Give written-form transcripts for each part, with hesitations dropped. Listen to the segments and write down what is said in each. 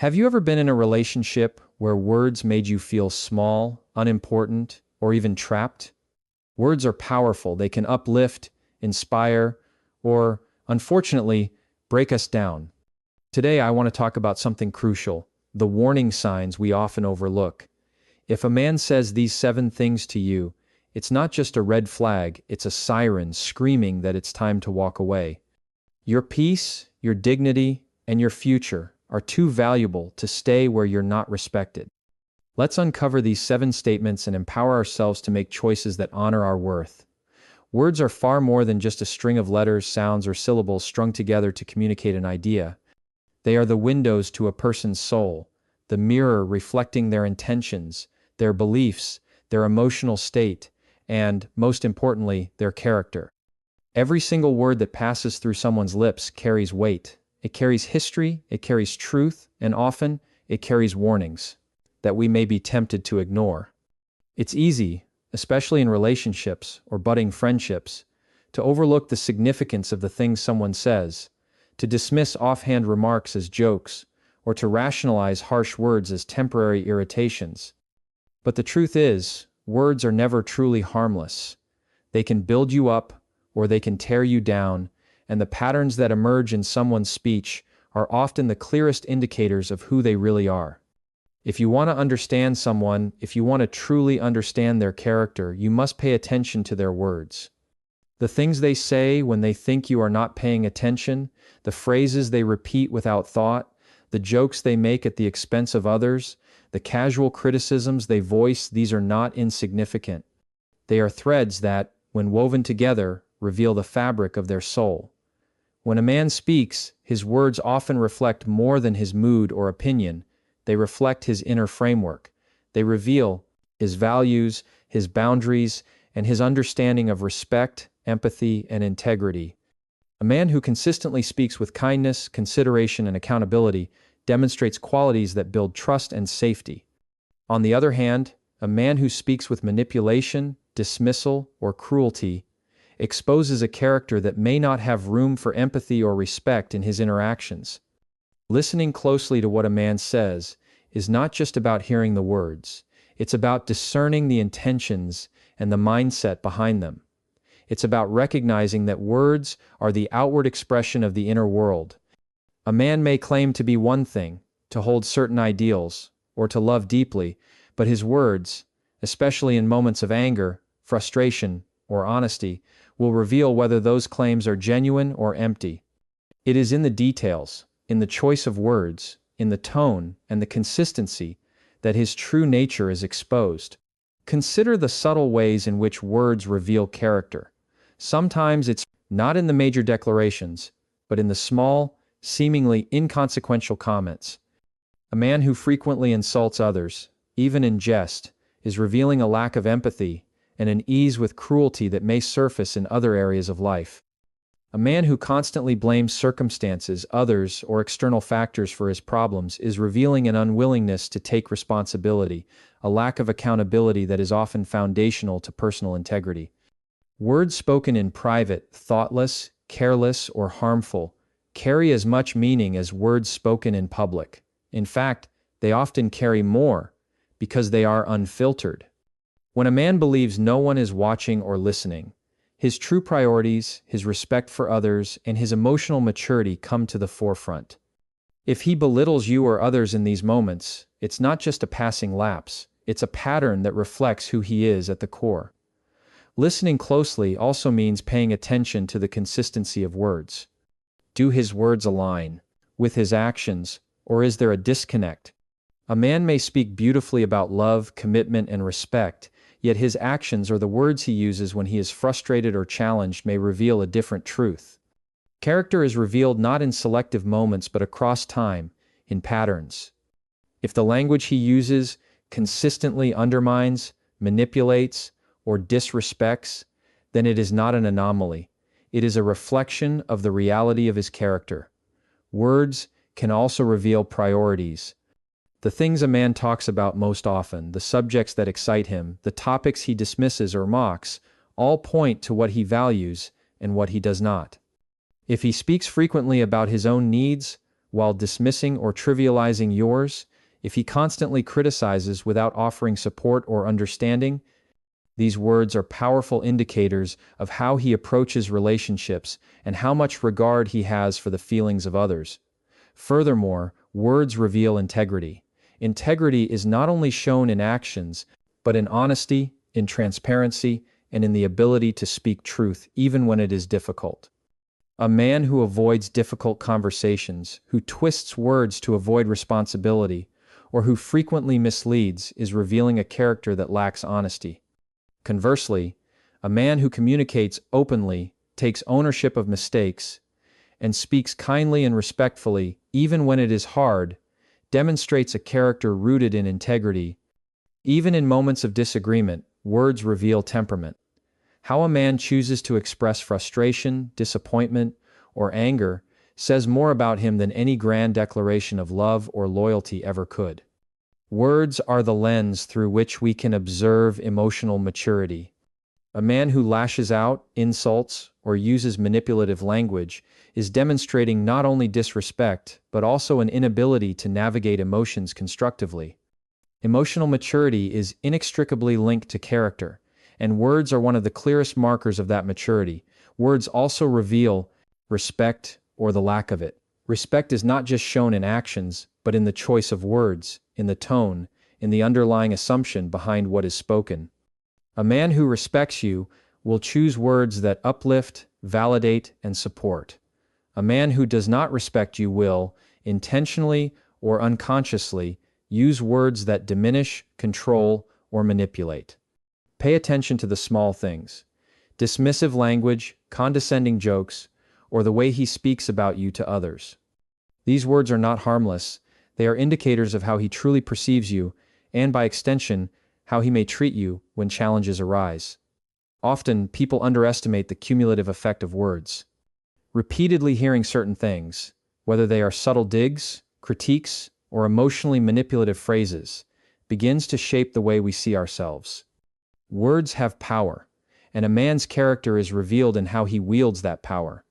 Have you ever been in a relationship where words made you feel small, unimportant, or even trapped? Words are powerful. They can uplift, inspire, or, unfortunately, break us down. Today, I want to talk about something crucial: the warning signs we often overlook. If a man says these 7 things to you, it's not just a red flag, it's a siren screaming that it's time to walk away. Your peace, your dignity, and your future are too valuable to stay where you're not respected. Let's uncover these 7 statements and empower ourselves to make choices that honor our worth. Words are far more than just a string of letters, sounds, or syllables strung together to communicate an idea. They are the windows to a person's soul, the mirror reflecting their intentions, their beliefs, their emotional state, and, most importantly, their character. Every single word that passes through someone's lips carries weight. It carries history, it carries truth, and often, it carries warnings that we may be tempted to ignore. It's easy, especially in relationships or budding friendships, to overlook the significance of the things someone says, to dismiss offhand remarks as jokes, or to rationalize harsh words as temporary irritations. But the truth is, words are never truly harmless. They can build you up, or they can tear you down, and the patterns that emerge in someone's speech are often the clearest indicators of who they really are. If you want to understand someone, if you want to truly understand their character, you must pay attention to their words. The things they say when they think you are not paying attention, the phrases they repeat without thought, the jokes they make at the expense of others, the casual criticisms they voice, these are not insignificant. They are threads that, when woven together, reveal the fabric of their soul. When a man speaks, his words often reflect more than his mood or opinion. They reflect his inner framework. They reveal his values, his boundaries, and his understanding of respect, empathy, and integrity. A man who consistently speaks with kindness, consideration, and accountability demonstrates qualities that build trust and safety. On the other hand, a man who speaks with manipulation, dismissal, or cruelty exposes a character that may not have room for empathy or respect in his interactions. Listening closely to what a man says is not just about hearing the words. It's about discerning the intentions and the mindset behind them. It's about recognizing that words are the outward expression of the inner world. A man may claim to be one thing, to hold certain ideals, or to love deeply, but his words, especially in moments of anger, frustration, or honesty, will reveal whether those claims are genuine or empty. It is in the details, in the choice of words, in the tone, and the consistency, that his true nature is exposed. Consider the subtle ways in which words reveal character. Sometimes it's not in the major declarations, but in the small, seemingly inconsequential comments. A man who frequently insults others, even in jest, is revealing a lack of empathy and an ease with cruelty that may surface in other areas of life. A man who constantly blames circumstances, others, or external factors for his problems is revealing an unwillingness to take responsibility, a lack of accountability that is often foundational to personal integrity. Words spoken in private, thoughtless, careless, or harmful, carry as much meaning as words spoken in public. In fact, they often carry more, because they are unfiltered. When a man believes no one is watching or listening, his true priorities, his respect for others, and his emotional maturity come to the forefront. If he belittles you or others in these moments, it's not just a passing lapse, it's a pattern that reflects who he is at the core. Listening closely also means paying attention to the consistency of words. Do his words align with his actions, or is there a disconnect? A man may speak beautifully about love, commitment, and respect, yet his actions or the words he uses when he is frustrated or challenged may reveal a different truth. Character is revealed not in selective moments but across time, in patterns. If the language he uses consistently undermines, manipulates, or disrespects, then it is not an anomaly. It is a reflection of the reality of his character. Words can also reveal priorities. The things a man talks about most often, the subjects that excite him, the topics he dismisses or mocks, all point to what he values and what he does not. If he speaks frequently about his own needs, while dismissing or trivializing yours, if he constantly criticizes without offering support or understanding, these words are powerful indicators of how he approaches relationships and how much regard he has for the feelings of others. Furthermore, words reveal integrity. Integrity is not only shown in actions, but in honesty, in transparency, and in the ability to speak truth even when it is difficult. A man who avoids difficult conversations, who twists words to avoid responsibility, or who frequently misleads is revealing a character that lacks honesty. Conversely, a man who communicates openly, takes ownership of mistakes, and speaks kindly and respectfully, even when it is hard, demonstrates a character rooted in integrity. Even in moments of disagreement, words reveal temperament. How a man chooses to express frustration, disappointment, or anger says more about him than any grand declaration of love or loyalty ever could. Words are the lens through which we can observe emotional maturity. A man who lashes out, insults, or uses manipulative language is demonstrating not only disrespect, but also an inability to navigate emotions constructively. Emotional maturity is inextricably linked to character, and words are one of the clearest markers of that maturity. Words also reveal respect or the lack of it. Respect is not just shown in actions, but in the choice of words, in the tone, in the underlying assumption behind what is spoken. A man who respects you will choose words that uplift, validate, and support. A man who does not respect you will, intentionally or unconsciously, use words that diminish, control, or manipulate. Pay attention to the small things. Dismissive language, condescending jokes, or the way he speaks about you to others. These words are not harmless. They are indicators of how he truly perceives you, and by extension, how he may treat you when challenges arise. Often, people underestimate the cumulative effect of words. Repeatedly hearing certain things, whether they are subtle digs, critiques, or emotionally manipulative phrases, begins to shape the way we see ourselves. Words have power, and a man's character is revealed in how he wields that power.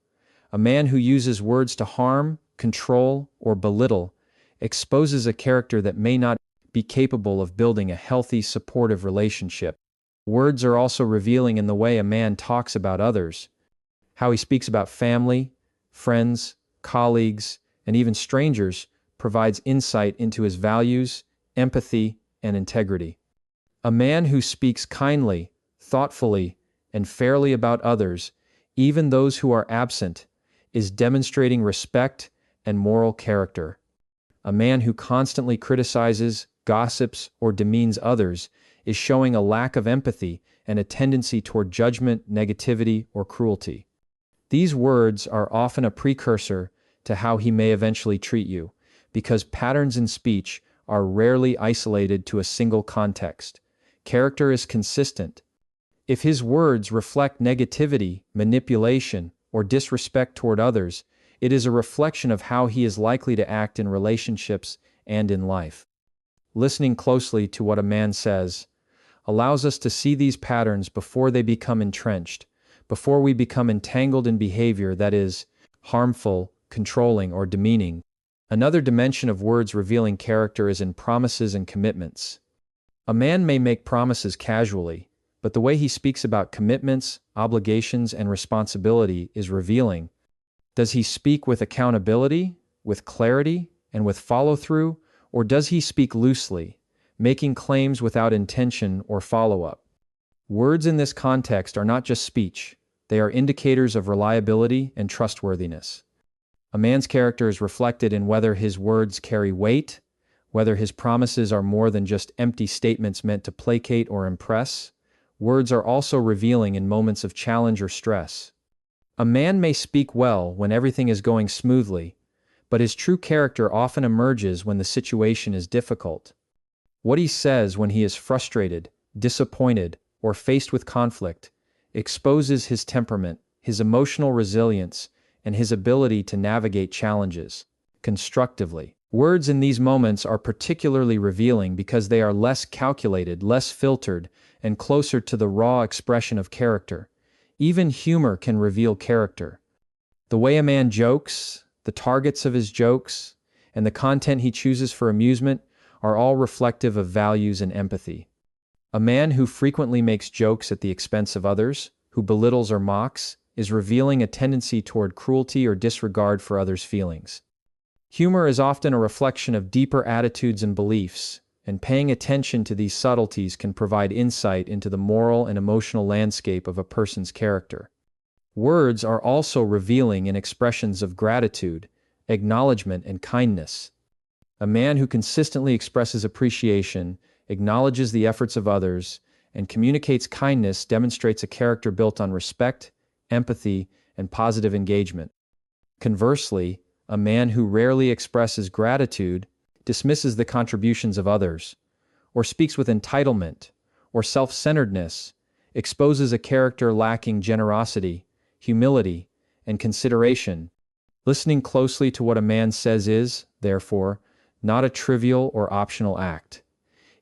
A man who uses words to harm, control, or belittle exposes a character that may not be capable of building a healthy, supportive relationship. Words are also revealing in the way a man talks about others. How he speaks about family, friends, colleagues, and even strangers provides insight into his values, empathy, and integrity. A man who speaks kindly, thoughtfully, and fairly about others, even those who are absent, is demonstrating respect and moral character. A man who constantly criticizes, gossips, or demeans others is showing a lack of empathy and a tendency toward judgment, negativity, or cruelty. These words are often a precursor to how he may eventually treat you, because patterns in speech are rarely isolated to a single context. Character is consistent. If his words reflect negativity, manipulation, or disrespect toward others, it is a reflection of how he is likely to act in relationships and in life. Listening closely to what a man says allows us to see these patterns before they become entrenched, before we become entangled in behavior that is harmful, controlling, or demeaning. Another dimension of words revealing character is in promises and commitments. A man may make promises casually, but the way he speaks about commitments, obligations, and responsibility is revealing. Does he speak with accountability, with clarity, and with follow-through, or does he speak loosely, making claims without intention or follow-up? Words in this context are not just speech, they are indicators of reliability and trustworthiness. A man's character is reflected in whether his words carry weight, whether his promises are more than just empty statements meant to placate or impress. Words are also revealing in moments of challenge or stress. A man may speak well when everything is going smoothly, but his true character often emerges when the situation is difficult. What he says when he is frustrated, disappointed, or faced with conflict exposes his temperament, his emotional resilience, and his ability to navigate challenges constructively. Words in these moments are particularly revealing because they are less calculated, less filtered, and closer to the raw expression of character. Even humor can reveal character. The way a man jokes, the targets of his jokes, and the content he chooses for amusement are all reflective of values and empathy. A man who frequently makes jokes at the expense of others, who belittles or mocks, is revealing a tendency toward cruelty or disregard for others' feelings. Humor is often a reflection of deeper attitudes and beliefs, and paying attention to these subtleties can provide insight into the moral and emotional landscape of a person's character. Words are also revealing in expressions of gratitude, acknowledgement, and kindness. A man who consistently expresses appreciation, acknowledges the efforts of others, and communicates kindness demonstrates a character built on respect, empathy, and positive engagement. Conversely, a man who rarely expresses gratitude, dismisses the contributions of others, or speaks with entitlement or self-centeredness, exposes a character lacking generosity, humility, and consideration. Listening closely to what a man says is, therefore, not a trivial or optional act.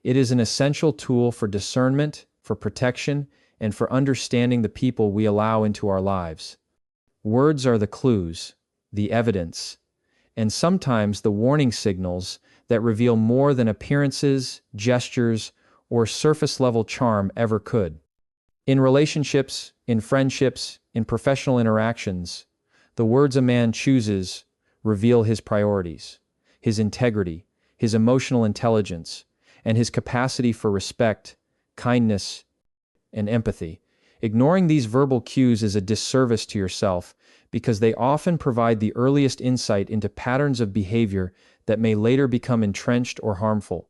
It is an essential tool for discernment, for protection, and for understanding the people we allow into our lives. Words are the clues, the evidence, and sometimes the warning signals that reveal more than appearances, gestures, or surface-level charm ever could. In relationships, in friendships, in professional interactions, the words a man chooses reveal his priorities, his integrity, his emotional intelligence, and his capacity for respect, kindness, and empathy. Ignoring these verbal cues is a disservice to yourself because they often provide the earliest insight into patterns of behavior that may later become entrenched or harmful.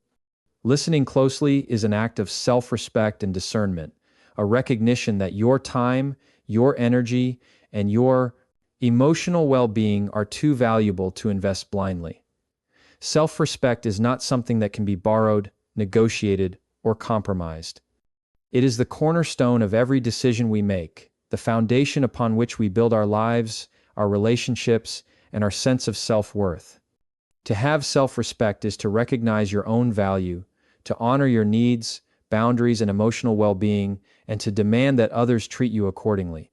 Listening closely is an act of self-respect and discernment, a recognition that your time, your energy, and your emotional well-being are too valuable to invest blindly. Self-respect is not something that can be borrowed, negotiated, or compromised. It is the cornerstone of every decision we make, the foundation upon which we build our lives, our relationships, and our sense of self-worth. To have self-respect is to recognize your own value, to honor your needs, boundaries, and emotional well-being, and to demand that others treat you accordingly.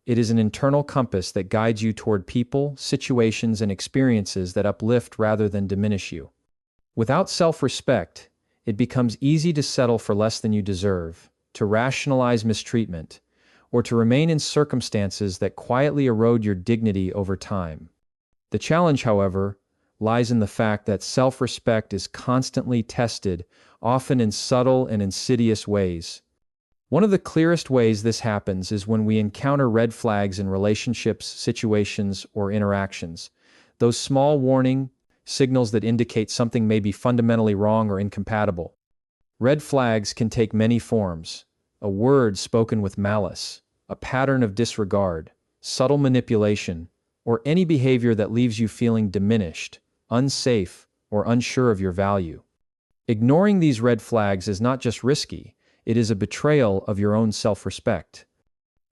It is an internal compass that guides you toward people, situations, and experiences that uplift rather than diminish you. Without self-respect, it becomes easy to settle for less than you deserve, to rationalize mistreatment, or to remain in circumstances that quietly erode your dignity over time. The challenge, however, lies in the fact that self-respect is constantly tested, often in subtle and insidious ways. One of the clearest ways this happens is when we encounter red flags in relationships, situations, or interactions. Those small warning signals that indicate something may be fundamentally wrong or incompatible. Red flags can take many forms: a word spoken with malice, a pattern of disregard, subtle manipulation, or any behavior that leaves you feeling diminished, unsafe, or unsure of your value. Ignoring these red flags is not just risky, it is a betrayal of your own self-respect.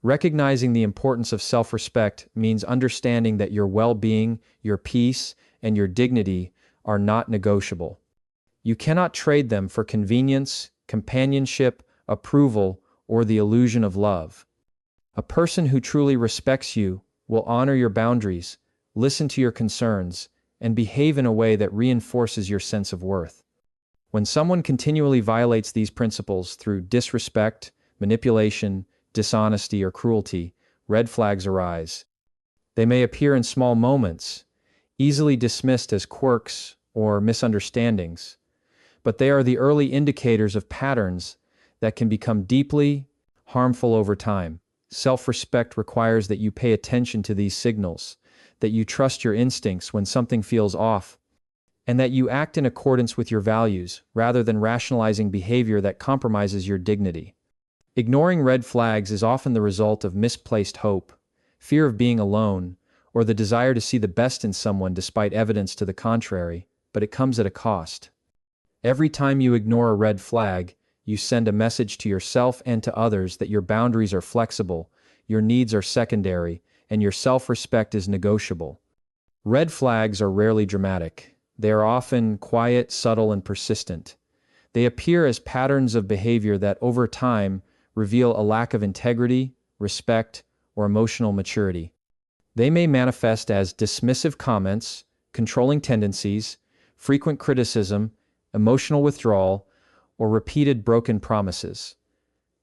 Recognizing the importance of self-respect means understanding that your well-being, your peace, and your dignity are not negotiable. You cannot trade them for convenience, companionship, approval, or the illusion of love. A person who truly respects you will honor your boundaries, listen to your concerns, and behave in a way that reinforces your sense of worth. When someone continually violates these principles through disrespect, manipulation, dishonesty, or cruelty, red flags arise. They may appear in small moments, easily dismissed as quirks or misunderstandings, but they are the early indicators of patterns that can become deeply harmful over time. Self-respect requires that you pay attention to these signals, that you trust your instincts when something feels off, and that you act in accordance with your values rather than rationalizing behavior that compromises your dignity. Ignoring red flags is often the result of misplaced hope, fear of being alone, or the desire to see the best in someone despite evidence to the contrary, but it comes at a cost. Every time you ignore a red flag, you send a message to yourself and to others that your boundaries are flexible, your needs are secondary, and your self-respect is negotiable. Red flags are rarely dramatic. They are often quiet, subtle, and persistent. They appear as patterns of behavior that, over time, reveal a lack of integrity, respect, or emotional maturity. They may manifest as dismissive comments, controlling tendencies, frequent criticism, emotional withdrawal, or repeated broken promises.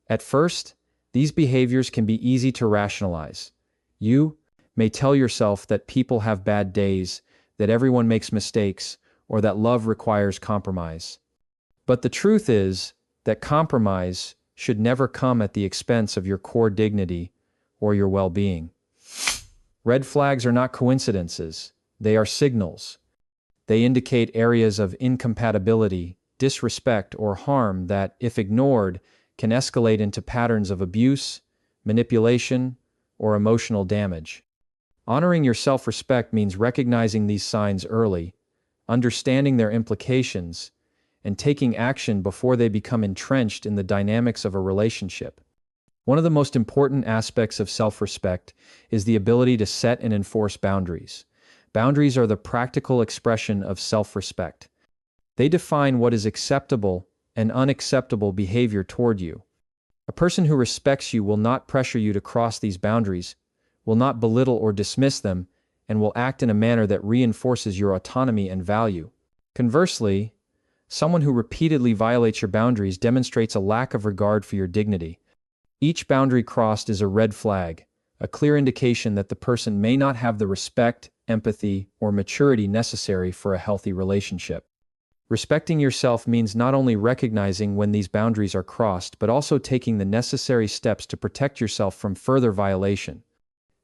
At first, these behaviors can be easy to rationalize. You may tell yourself that people have bad days, that everyone makes mistakes, or that love requires compromise. But the truth is that compromise should never come at the expense of your core dignity or your well-being. Red flags are not coincidences, they are signals. They indicate areas of incompatibility, disrespect, or harm that, if ignored, can escalate into patterns of abuse, manipulation, or emotional damage. Honoring your self-respect means recognizing these signs early, understanding their implications, and taking action before they become entrenched in the dynamics of a relationship. One of the most important aspects of self-respect is the ability to set and enforce boundaries. Boundaries are the practical expression of self-respect. They define what is acceptable and unacceptable behavior toward you. A person who respects you will not pressure you to cross these boundaries, will not belittle or dismiss them, and will act in a manner that reinforces your autonomy and value. Conversely, someone who repeatedly violates your boundaries demonstrates a lack of regard for your dignity. Each boundary crossed is a red flag, a clear indication that the person may not have the respect, empathy, or maturity necessary for a healthy relationship. Respecting yourself means not only recognizing when these boundaries are crossed, but also taking the necessary steps to protect yourself from further violation.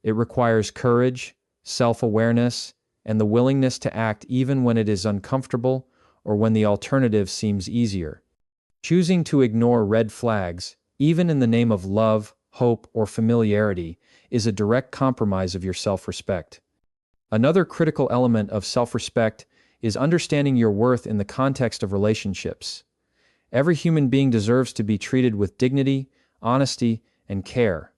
It requires courage, self-awareness, and the willingness to act even when it is uncomfortable or when the alternative seems easier. Choosing to ignore red flags, even in the name of love, hope, or familiarity, is a direct compromise of your self-respect. Another critical element of self-respect is understanding your worth in the context of relationships. Every human being deserves to be treated with dignity, honesty, and care.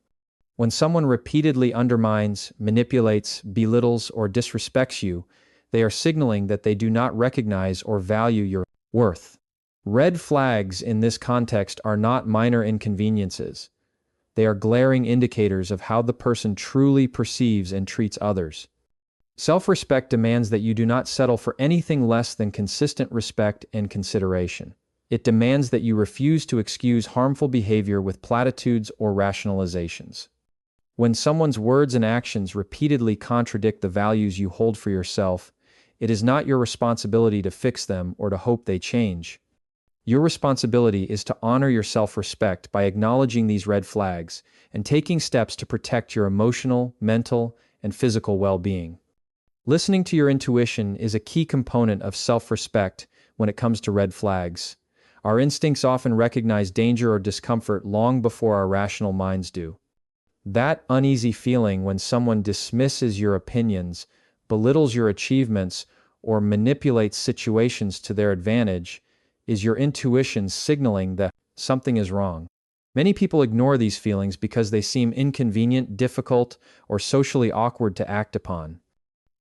When someone repeatedly undermines, manipulates, belittles, or disrespects you, they are signaling that they do not recognize or value your worth. Red flags in this context are not minor inconveniences. They are glaring indicators of how the person truly perceives and treats others. Self-respect demands that you do not settle for anything less than consistent respect and consideration. It demands that you refuse to excuse harmful behavior with platitudes or rationalizations. When someone's words and actions repeatedly contradict the values you hold for yourself, it is not your responsibility to fix them or to hope they change. Your responsibility is to honor your self-respect by acknowledging these red flags and taking steps to protect your emotional, mental, and physical well-being. Listening to your intuition is a key component of self-respect when it comes to red flags. Our instincts often recognize danger or discomfort long before our rational minds do. That uneasy feeling when someone dismisses your opinions, belittles your achievements, or manipulates situations to their advantage is your intuition signaling that something is wrong. Many people ignore these feelings because they seem inconvenient, difficult, or socially awkward to act upon.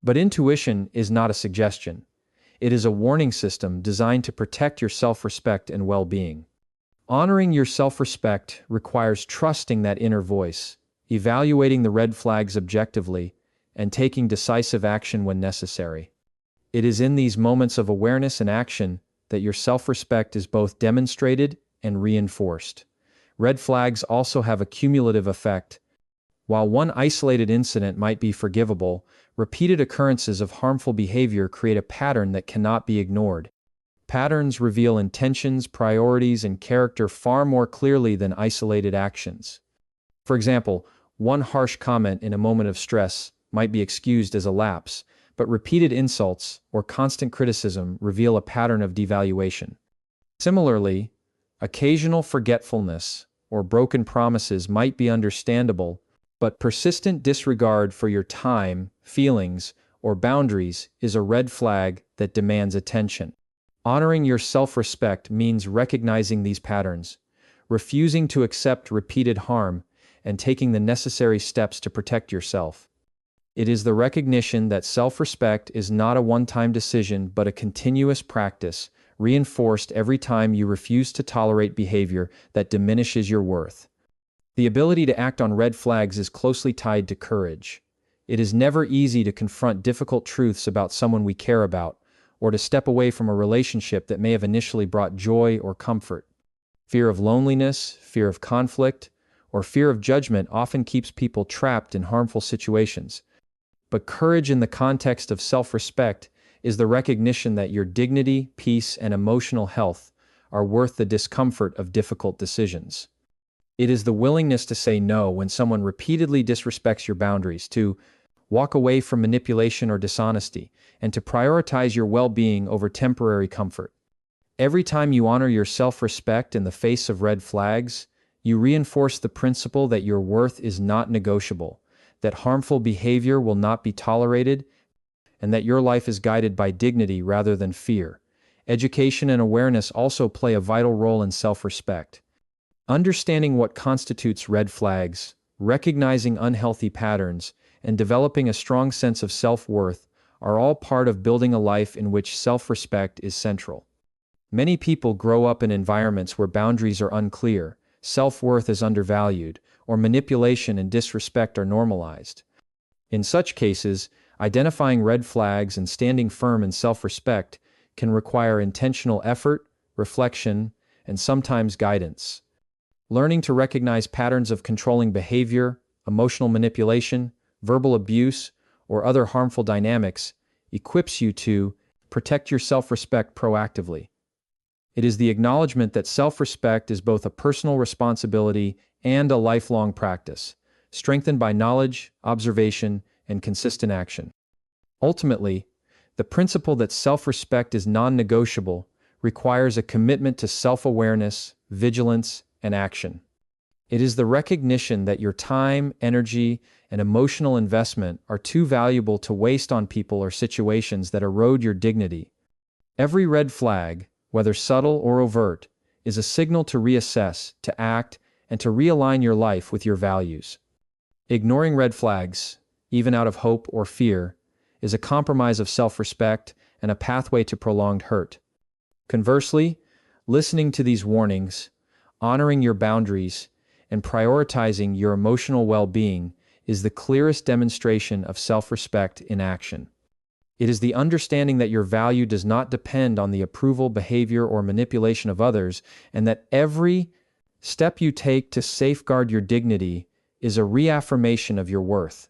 But intuition is not a suggestion. It is a warning system designed to protect your self-respect and well-being. Honoring your self-respect requires trusting that inner voice, evaluating the red flags objectively, and taking decisive action when necessary. It is in these moments of awareness and action that your self-respect is both demonstrated and reinforced. Red flags also have a cumulative effect. While one isolated incident might be forgivable, repeated occurrences of harmful behavior create a pattern that cannot be ignored. Patterns reveal intentions, priorities, and character far more clearly than isolated actions. For example, one harsh comment in a moment of stress might be excused as a lapse, but repeated insults or constant criticism reveal a pattern of devaluation. Similarly, occasional forgetfulness or broken promises might be understandable, but persistent disregard for your time, feelings, or boundaries is a red flag that demands attention. Honoring your self-respect means recognizing these patterns, refusing to accept repeated harm, and taking the necessary steps to protect yourself. It is the recognition that self-respect is not a one-time decision but a continuous practice, reinforced every time you refuse to tolerate behavior that diminishes your worth. The ability to act on red flags is closely tied to courage. It is never easy to confront difficult truths about someone we care about, or to step away from a relationship that may have initially brought joy or comfort. Fear of loneliness, fear of conflict, or fear of judgment often keeps people trapped in harmful situations. But courage in the context of self-respect is the recognition that your dignity, peace, and emotional health are worth the discomfort of difficult decisions. It is the willingness to say no when someone repeatedly disrespects your boundaries, to walk away from manipulation or dishonesty, and to prioritize your well-being over temporary comfort. Every time you honor your self-respect in the face of red flags, you reinforce the principle that your worth is not negotiable, that harmful behavior will not be tolerated, and that your life is guided by dignity rather than fear. Education and awareness also play a vital role in self-respect. Understanding what constitutes red flags, recognizing unhealthy patterns, and developing a strong sense of self-worth are all part of building a life in which self-respect is central. Many people grow up in environments where boundaries are unclear, self-worth is undervalued, or manipulation and disrespect are normalized. In such cases, identifying red flags and standing firm in self-respect can require intentional effort, reflection, and sometimes guidance. Learning to recognize patterns of controlling behavior, emotional manipulation, verbal abuse, or other harmful dynamics equips you to protect your self-respect proactively. It is the acknowledgement that self-respect is both a personal responsibility and a lifelong practice, strengthened by knowledge, observation, and consistent action. Ultimately, the principle that self-respect is non-negotiable requires a commitment to self-awareness, vigilance, and action. It is the recognition that your time, energy, and emotional investment are too valuable to waste on people or situations that erode your dignity. Every red flag, whether subtle or overt, is a signal to reassess, to act, and to realign your life with your values. Ignoring red flags, even out of hope or fear, is a compromise of self-respect and a pathway to prolonged hurt. Conversely, listening to these warnings, honoring your boundaries, and prioritizing your emotional well-being is the clearest demonstration of self-respect in action. It is the understanding that your value does not depend on the approval, behavior, or manipulation of others, and that every step you take to safeguard your dignity is a reaffirmation of your worth.